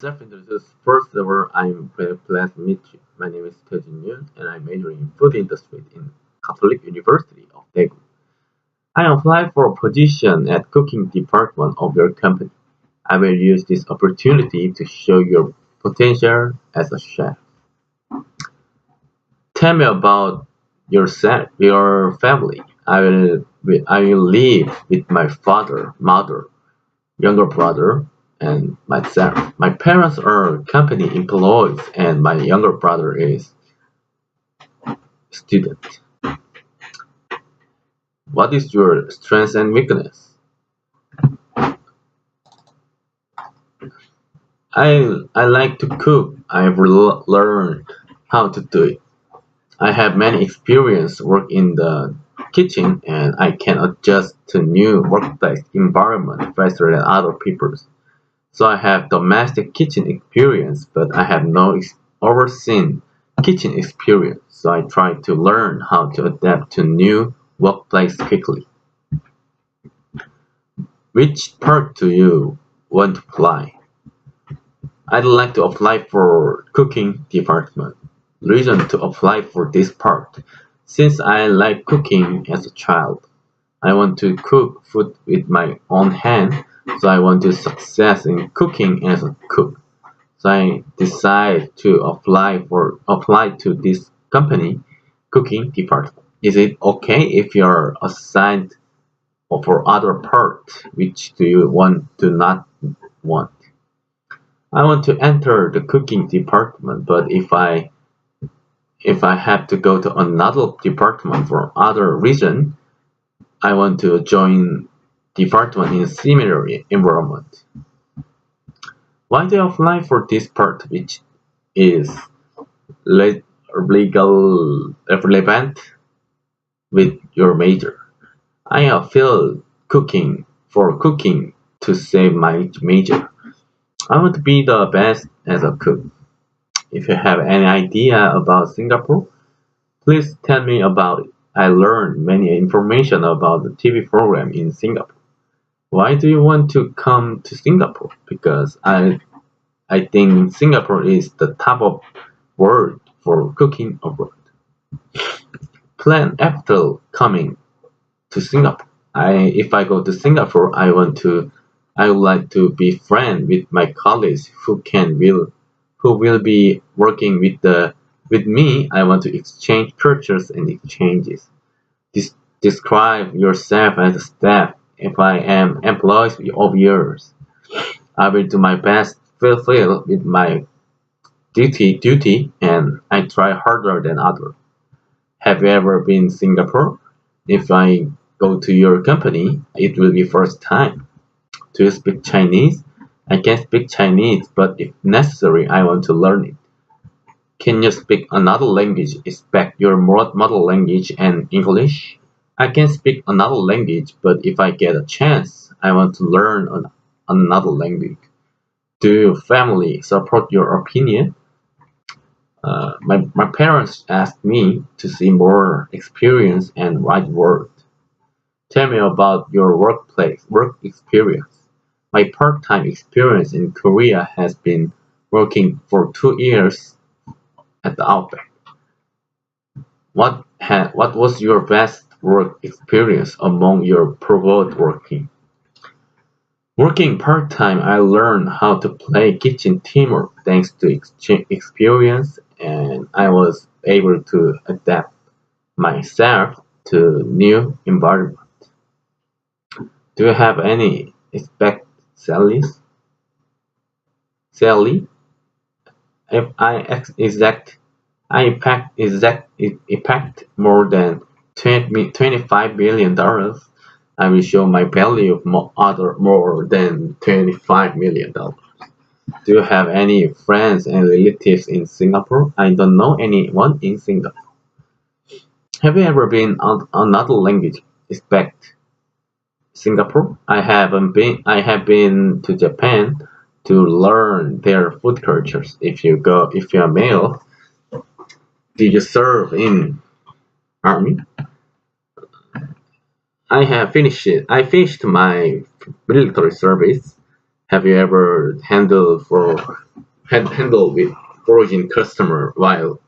Self-introduce. First of all, I'm very pleased to meet you. My name is Taejin Yoon, and I major in food industry in Catholic University of Daegu. I applied for a position at cooking department of your company. I will use this opportunity to show your potential as a chef. Tell me about yourself, your family. I will live with my father, mother, younger brother, and myself. My parents are company employees, and my younger brother is student. What is your strength and weakness? I like to cook. I've learned how to do it. I have many experience work in the kitchen, and I can adjust to new workplace environment faster than other people. So I have domestic kitchen experience, but I have no overseen kitchen experience. So I try to learn how to adapt to new workplace quickly. Which part do you want to apply? I'd like to apply for cooking department. Reason to apply for this part. Since I like cooking as a child, I want to cook food with my own hand, so I want to success in cooking as a cook. So I decide to apply to this company cooking department. Is it okay if you're assigned for other part? Which do you want to not want? I want to enter the cooking department, but if I have to go to another department for other reason, I want to join department in similar environment. Why do you apply for this part which is legal relevant with your major? I feel cooking to save my major. I want to be the best as a cook. If you have any idea about Singapore, please tell me about it. I learned many information about the TV program in Singapore. Why do you want to come to Singapore? Because I think Singapore is the top of world for cooking abroad. Plan after coming to Singapore. If I go to Singapore, I would like to be friend with my colleagues who will be working with me. I want to exchange cultures and exchanges. Describe yourself as a staff. If I am employee of yours, I will do my best fulfill with my duty and I try harder than others. Have you ever been Singapore? If I go to your company, it will be first time. Do you speak Chinese? I can speak Chinese, but if necessary, I want to learn it. Can you speak another language, except your mother language and English? I can speak another language, but if I get a chance, I want to learn another language. Do your family support your opinion? My parents asked me to see more experience and right word. Tell me about your work experience. My part-time experience in Korea has been working for 2 years at the Outback. What was your best work experience among your previous working? Working part-time, I learned how to play kitchen teamwork thanks to experience, and I was able to adapt myself to new environment. Do you have any expect salaries? Sally? If I impact more than 25 billion dollars, I will show my value of more than 25 million dollars. Do you have any friends and relatives in Singapore? I don't know anyone in Singapore. Have you ever been on another language expect Singapore? I have been to Japan to learn their food cultures. If you're male, do you serve in army? I finished my military service. Have you ever handled with foreign customer while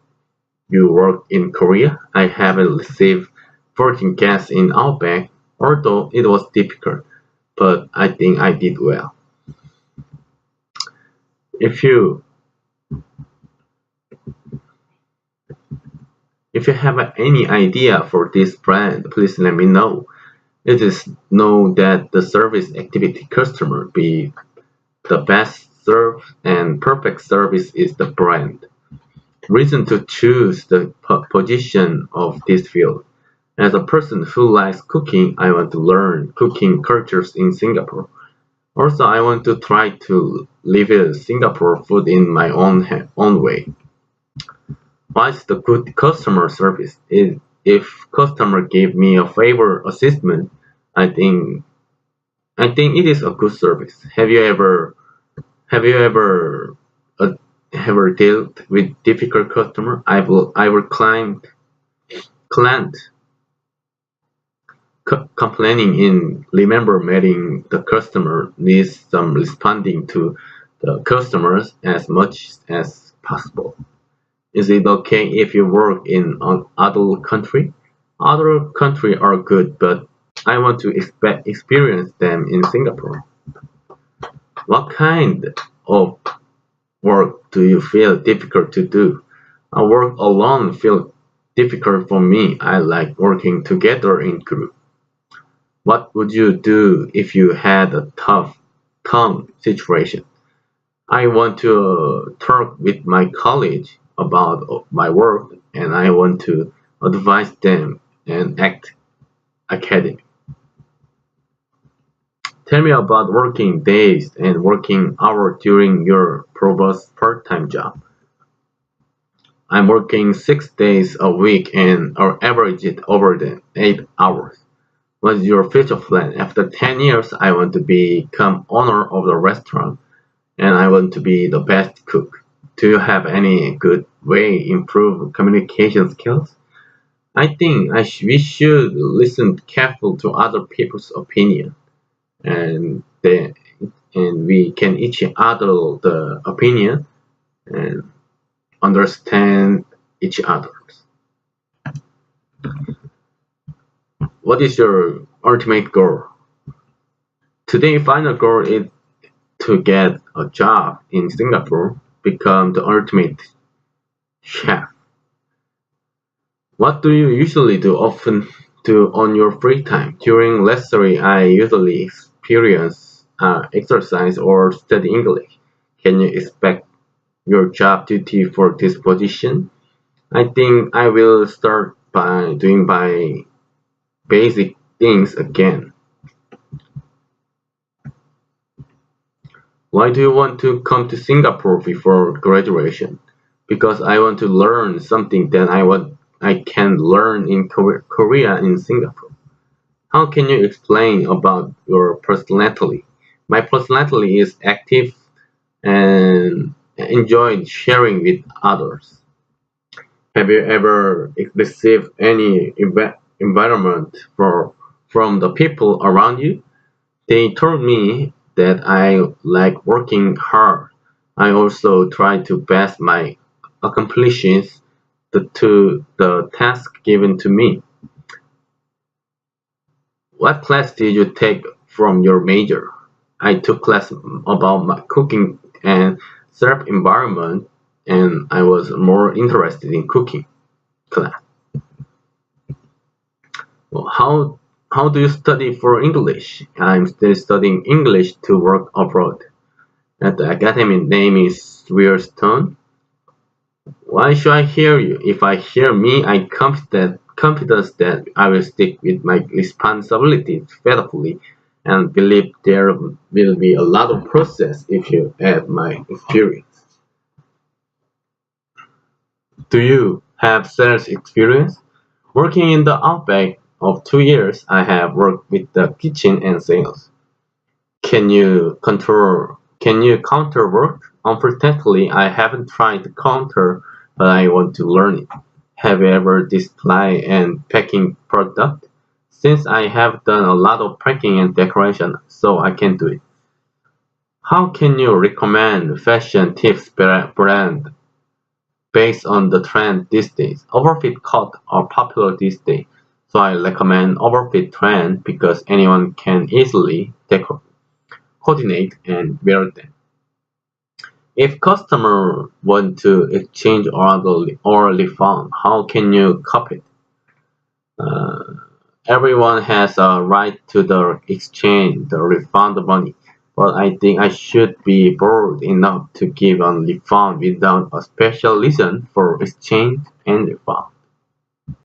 you work in Korea? I haven't received foreign guests in Outback, although it was difficult, but I think I did well. If you if you have any idea for this brand, please let me know. It is known that the service activity customer be the best served and perfect service is the brand. Reason to choose the position of this field. As a person who likes cooking, I want to learn cooking cultures in Singapore. Also, I want to try to live Singapore food in my own way. What's the good customer service? If customer give me a favor assessment, I think I think it is a good service. Have you ever ever dealt with difficult customer? I will client complaining in remember meeting the customer needs some responding to the customers as much as possible. Is it okay if you work in other country? Other country are good, but I want to experience them in Singapore. What kind of work do you feel difficult to do? I work alone feel difficult for me. I like working together in group. What would you do if you had a tough situation? I want to talk with my colleagues about my work and I want to advise them and act academic. Tell me about working days and working hours during your proposed part-time job. I'm working 6 days a week and our average it over the 8 hours. What's your future plan? After 10 years, I want to become owner of the restaurant and I want to be the best cook. Do you have any good way improve communication skills? I think we should listen careful to other people's opinion and they, and we can each other the opinion and understand each other. What is your ultimate goal? Today final goal is to get a job in Singapore, become the ultimate chef. What do you usually do often do on your free time? During lecture, I usually experience exercise or study English. Can you expect your job duty for this position? I think I will start by doing by basic things again. Why do you want to come to Singapore before graduation? Because I want to learn something that I can learn in Korea in Singapore. How can you explain about your personality? My personality is active and enjoyed sharing with others. Have you ever received any environment from the people around you? They told me that I like working hard. I also try to best my accomplishments to the task given to me. What class did you take from your major? I took class about my cooking and self environment and I was more interested in cooking class. Well, how do you study for English? I'm still studying English to work abroad. And the academic name is Stone. Why should I hear you? If I hear me, I confidence that I will stick with my responsibilities faithfully and believe there will be a lot of process if you add my experience. Do you have sales experience? Working in the Outback of 2 years, I have worked with the kitchen and sales. Can you counter work? Unfortunately, I haven't tried to counter, but I want to learn it. Have you ever display and packing product? Since I have done a lot of packing and decoration, so I can do it. How can you recommend fashion tips brand based on the trend these days? Overfit coats are popular these days, so I recommend overfit trend because anyone can easily coordinate and wear them. If customers want to exchange or refund, how can you copy it? Uh, Everyone has a right to the exchange, the refund money, but I think I should be bold enough to give a refund without a special reason for exchange and refund.